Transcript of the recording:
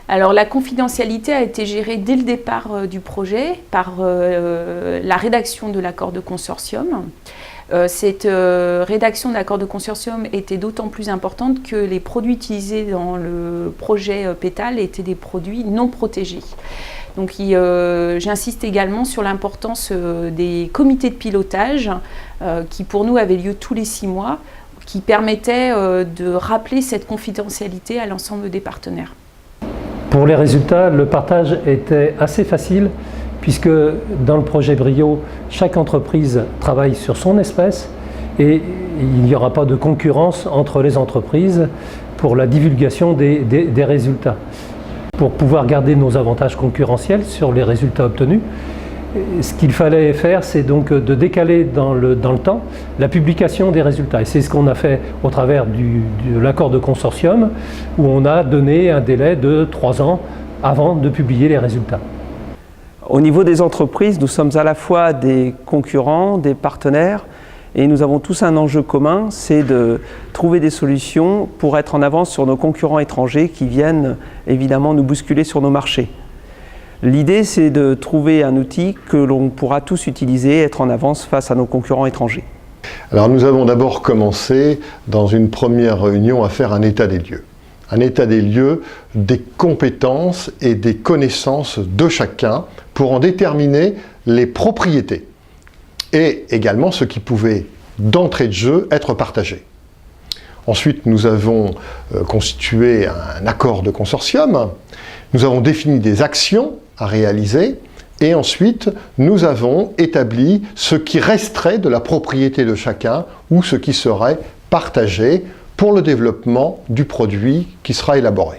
Alors la confidentialité a été gérée dès le départ du projet par la rédaction de l'accord de consortium. Cette rédaction de l'accord de consortium était d'autant plus importante que les produits utilisés dans le projet Pétale étaient des produits non protégés. Donc j'insiste également sur l'importance des comités de pilotage qui pour nous avaient lieu tous les 6 mois, qui permettaient de rappeler cette confidentialité à l'ensemble des partenaires. Pour les résultats, le partage était assez facile puisque dans le projet Brio, chaque entreprise travaille sur son espèce et il n'y aura pas de concurrence entre les entreprises pour la divulgation des résultats. Pour pouvoir garder nos avantages concurrentiels sur les résultats obtenus, ce qu'il fallait faire, c'est donc de décaler dans le temps la publication des résultats. Et c'est ce qu'on a fait au travers de l'accord de consortium, où on a donné un délai de 3 ans avant de publier les résultats. Au niveau des entreprises, nous sommes à la fois des concurrents, des partenaires, et nous avons tous un enjeu commun, c'est de trouver des solutions pour être en avance sur nos concurrents étrangers qui viennent évidemment nous bousculer sur nos marchés. L'idée, c'est de trouver un outil que l'on pourra tous utiliser et être en avance face à nos concurrents étrangers. Alors nous avons d'abord commencé dans une première réunion à faire un état des lieux. Un état des lieux des compétences et des connaissances de chacun pour en déterminer les propriétés et également ce qui pouvait d'entrée de jeu être partagé. Ensuite, nous avons constitué un accord de consortium, nous avons défini des actions à réaliser et ensuite nous avons établi ce qui resterait de la propriété de chacun ou ce qui serait partagé pour le développement du produit qui sera élaboré.